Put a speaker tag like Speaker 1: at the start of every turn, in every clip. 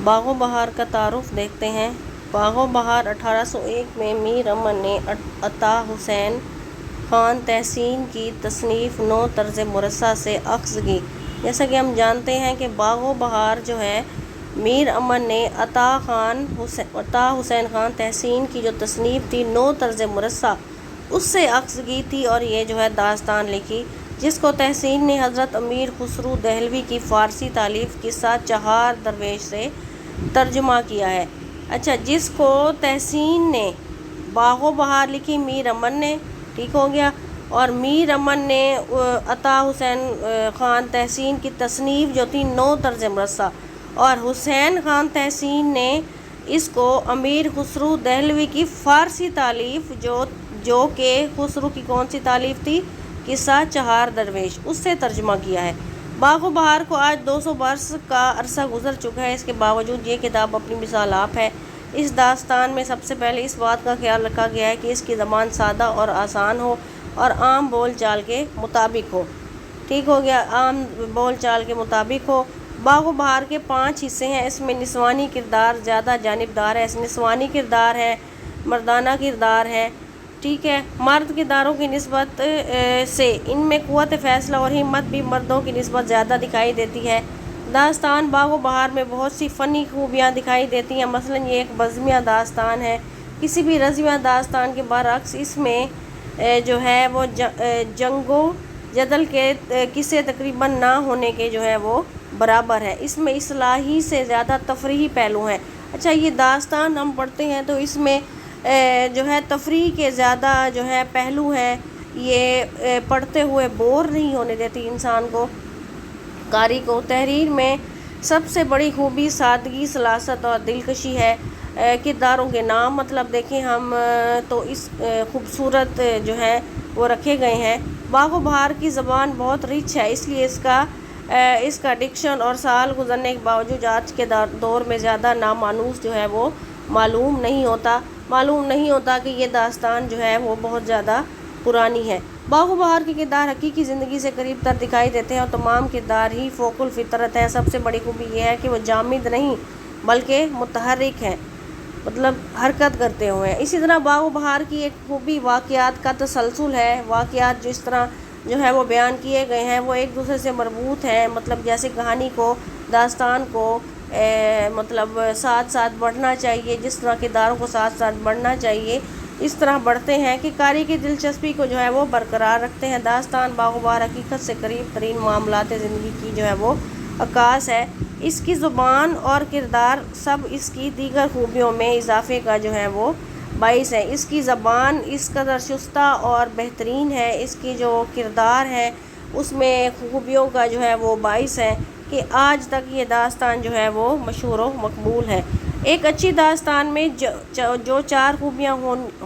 Speaker 1: باغ و بہار کا تعارف دیکھتے ہیں۔ باغ و بہار 1801 میں میر امن نے عطا حسین خان تحسین کی تصنیف نو طرز مرصع سے اخذ کی۔ جیسا کہ ہم جانتے ہیں کہ باغ و بہار جو ہے میر امن نے عطا حسین خان تحسین کی جو تصنیف تھی نو طرز مرصع اس سے اخذ کی تھی، اور یہ جو ہے داستان لکھی جس کو تحسین نے حضرت امیر خسرو دہلوی کی فارسی تالیف قصہ چہار درویش سے ترجمہ کیا ہے۔ اچھا، جس کو تحسین نے باغ و بہار لکھی میر امن نے، ٹھیک ہو گیا، اور میر امن نے عطا حسین خان تحسین کی تصنیف جو تھی نو طرز مرصع، اور حسین خان تحسین نے اس کو امیر خسرو دہلوی کی فارسی تالیف جو کہ خسرو کی کون سی تالیف تھی؟ قصہ چہار درویش، اس سے ترجمہ کیا ہے۔ باغ و بہار کو آج 200 برس کا عرصہ گزر چکا ہے، اس کے باوجود یہ کتاب اپنی مثال آپ ہے۔ اس داستان میں سب سے پہلے اس بات کا خیال رکھا گیا ہے کہ اس کی زبان سادہ اور آسان ہو اور عام بول چال کے مطابق ہو، ٹھیک ہو گیا، عام بول چال کے مطابق ہو۔ باغ و بہار کے 5 حصے ہیں، اس میں نسوانی کردار زیادہ جانبدار ہے، نسوانی کردار ہے، مردانہ کردار ہے، ٹھیک ہے، مرد کرداروں کی نسبت سے ان میں قوت فیصلہ اور ہمت بھی مردوں کی نسبت زیادہ دکھائی دیتی ہے۔ داستان باغ و بہار میں بہت سی فنی خوبیاں دکھائی دیتی ہیں، مثلاً یہ ایک بزمیہ داستان ہے، کسی بھی رزمیہ داستان کے برعکس اس میں جو ہے وہ جنگ و جدل کے قصے تقریباً نہ ہونے کے جو ہے وہ برابر ہے، اس میں اصلاحی سے زیادہ تفریحی پہلو ہیں۔ اچھا، یہ داستان ہم پڑھتے ہیں تو اس میں جو ہے تفریح کے زیادہ جو ہے پہلو ہے، یہ پڑھتے ہوئے بور نہیں ہونے دیتی انسان کو، قاری کو۔ تحریر میں سب سے بڑی خوبی سادگی، سلاست اور دلکشی ہے۔ کرداروں کے نام مطلب دیکھیں ہم تو اس خوبصورت جو ہے وہ رکھے گئے ہیں۔ باغ و بہار کی زبان بہت ریچ ہے، اس لیے اس کا ڈکشن اور سال گزرنے کے باوجود آج کے دور میں زیادہ نامانوس جو ہے وہ معلوم نہیں ہوتا کہ یہ داستان جو ہے وہ بہت زیادہ پرانی ہے۔ باغ و بہار کے کردار حقیقی زندگی سے قریب تر دکھائی دیتے ہیں اور تمام کردار ہی فوق الفطرت ہیں۔ سب سے بڑی خوبی یہ ہے کہ وہ جامد نہیں بلکہ متحرک ہیں، مطلب حرکت کرتے ہوئے ہیں۔ اسی طرح باغ و بہار کی ایک خوبی واقعات کا تسلسل ہے۔ واقعات جس طرح جو ہے وہ بیان کیے گئے ہیں وہ ایک دوسرے سے مربوط ہیں، مطلب جیسے کہانی کو، داستان کو مطلب ساتھ ساتھ بڑھنا چاہیے، جس طرح کرداروں کو ساتھ ساتھ بڑھنا چاہیے اس طرح بڑھتے ہیں کہ قاری کی دلچسپی کو جو ہے وہ برقرار رکھتے ہیں۔ داستان باغ و بہار حقیقت سے قریب ترین معاملات زندگی کی جو ہے وہ عکاس ہے۔ اس کی زبان اور کردار سب اس کی دیگر خوبیوں میں اضافے کا جو ہے وہ باعث ہے۔ اس کی زبان اس قدر شستہ اور بہترین ہے، اس کی جو کردار ہے اس میں خوبیوں کا جو ہے وہ باعث ہے کہ آج تک یہ داستان جو ہے وہ مشہور و مقبول ہے۔ ایک اچھی داستان میں جو 4 خوبیاں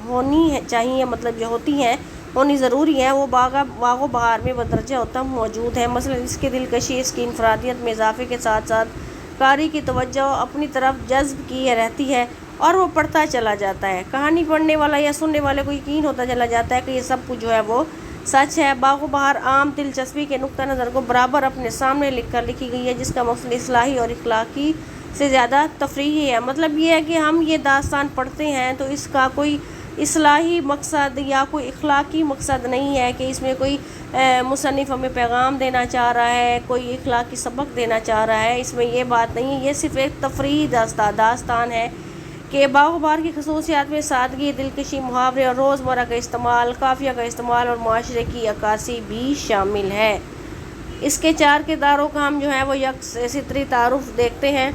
Speaker 1: ہونی چاہیے، مطلب جو ہوتی ہیں، ہونی ضروری ہے، وہ باغ و بہار میں بدرجہ اتم موجود ہے۔ مثلا اس کی دلکشی، اس کی انفرادیت میں اضافے کے ساتھ ساتھ قاری کی توجہ اپنی طرف جذب کی رہتی ہے اور وہ پڑھتا چلا جاتا ہے۔ کہانی پڑھنے والا یا سننے والے کو یقین ہوتا چلا جاتا ہے کہ یہ سب کچھ جو ہے وہ سچ ہے۔ باغ و بہار عام دلچسپی کے نقطہ نظر کو برابر اپنے سامنے لکھی گئی ہے، جس کا مقصد اصلاحی اور اخلاقی سے زیادہ تفریحی ہے۔ مطلب یہ ہے کہ ہم یہ داستان پڑھتے ہیں تو اس کا کوئی اصلاحی مقصد یا کوئی اخلاقی مقصد نہیں ہے کہ اس میں کوئی مصنف ہمیں پیغام دینا چاہ رہا ہے، کوئی اخلاقی سبق دینا چاہ رہا ہے، اس میں یہ بات نہیں ہے۔ یہ صرف ایک تفریحی داستان ہے کہ باغ و بہار کی خصوصیات میں سادگی، دلکشی، محاورے اور روزمرہ کا استعمال، قافیہ کا استعمال اور معاشرے کی عکاسی بھی شامل ہے۔ اس کے 4 کرداروں کا ہم جو ہے وہ یکسری تعارف دیکھتے ہیں۔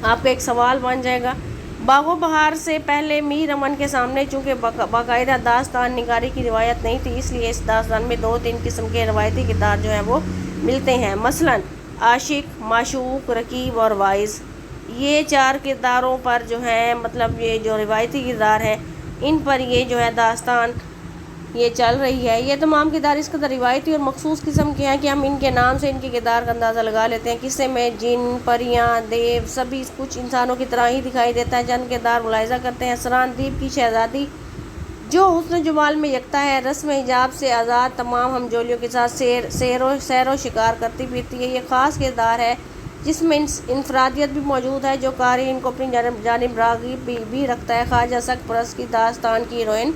Speaker 1: آپ کا ایک سوال بن جائے گا، باغ و بہار سے پہلے میر امن کے سامنے چونکہ باقاعدہ داستان نگاری کی روایت نہیں تھی، اس لیے اس داستان میں 2-3 قسم کے روایتی کردار جو ہیں وہ ملتے ہیں، مثلاً عاشق، معشوق، رقیب اور واعظ۔ یہ 4 کرداروں پر جو ہے مطلب یہ جو روایتی کردار ہیں ان پر یہ جو ہے داستان یہ چل رہی ہے۔ یہ تمام کردار اس قدر روایتی اور مخصوص قسم کے ہیں کہ ہم ان کے نام سے ان کے کردار کا اندازہ لگا لیتے ہیں۔ قصے میں جن، پریاں، دیو سبھی کچھ انسانوں کی طرح ہی دکھائی دیتا ہے۔ چند کردار ملاحظہ کرتے ہیں۔ سران دیپ کی شہزادی جو حسن جمال میں یکتا ہے، رسم حجاب سے آزاد، تمام ہمجولیوں کے ساتھ سیر و شکار کرتی پھرتی ہے، یہ خاص کردار ہے۔ جس میں انفرادیت بھی موجود ہے جو قارئین کو اپنی جانب راغب بھی رکھتا ہے۔ خواجہ سگ پرست کی داستان کی ہیروئن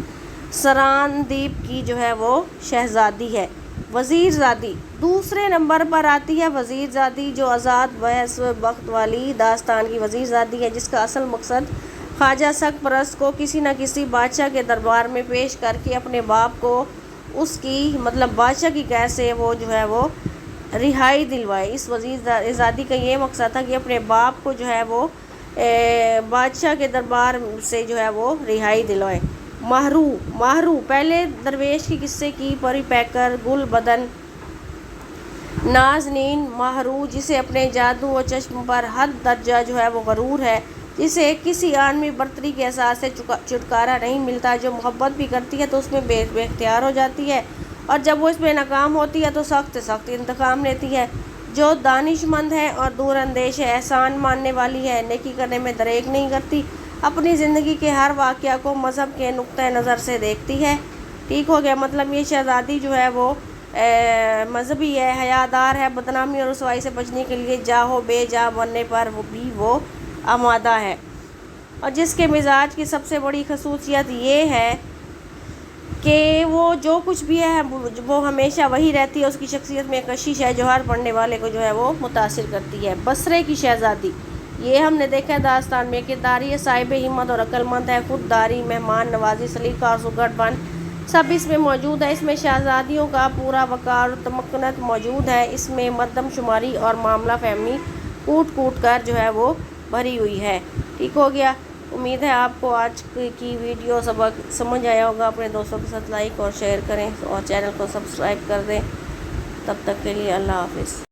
Speaker 1: سراندیپ کی جو ہے وہ شہزادی ہے۔ وزیر زادی دوسرے نمبر پر آتی ہے وزیر زادی، جو آزاد بحث بخت والی داستان کی وزیر زادی ہے، جس کا اصل مقصد خواجہ سگ پرست کو کسی نہ کسی بادشاہ کے دربار میں پیش کر کے اپنے باپ کو اس کی بادشاہ کی قید سے وہ جو ہے وہ رہائی دلوائے۔ اس وزیر زادی کا یہ مقصد تھا کہ اپنے باپ کو جو ہے وہ بادشاہ کے دربار سے جو ہے وہ رہائی دلوائے۔ ماہرو پہلے درویش کی قصے کی پری پیکر گل بدن نازنین ماہرو، جسے اپنے جادو و چشم پر حد درجہ جو ہے وہ غرور ہے، جسے کسی عالمی برتری کے احساس سے چھٹکارا نہیں ملتا، جو محبت بھی کرتی ہے تو اس میں بے اختیار ہو جاتی ہے، اور جب وہ اس میں ناکام ہوتی ہے تو سخت انتقام لیتی ہے، جو دانش مند ہے اور دور اندیش ہے، احسان ماننے والی ہے، نیکی کرنے میں دریغ نہیں کرتی، اپنی زندگی کے ہر واقعہ کو مذہب کے نقطۂ نظر سے دیکھتی ہے۔ ٹھیک ہو گیا، یہ شہزادی جو ہے وہ مذہبی ہے، حیادار ہے، بدنامی اور رسوائی سے بچنے کے لیے جاہو بے جا بننے پر بھی وہ آمادہ ہے، اور جس کے مزاج کی سب سے بڑی خصوصیت یہ ہے کہ وہ جو کچھ بھی ہے وہ ہمیشہ وہی رہتی ہے، اس کی شخصیت میں ایک کشش ہے جو ہر پڑھنے والے کو جو ہے وہ متاثر کرتی ہے۔ بصرے کی شہزادی یہ ہم نے دیکھا ہے داستان میں، کردار یہ صاحب ہمت اور عقل مند ہے، خودداری، مہمان نوازی، سلیقہ اور سگڑ پن سب اس میں موجود ہے۔ اس میں شہزادیوں کا پورا وقار اور تمکنت موجود ہے، اس میں مردم شماری اور معاملہ فہمی کوٹ کر جو ہے وہ بھری ہوئی ہے۔ ٹھیک ہو گیا، امید ہے آپ کو آج کی ویڈیو سبق سمجھ آیا ہوگا۔ اپنے دوستوں کے ساتھ لائک اور شیئر کریں اور چینل کو سبسکرائب کر دیں۔ تب تک کے لیے اللہ حافظ۔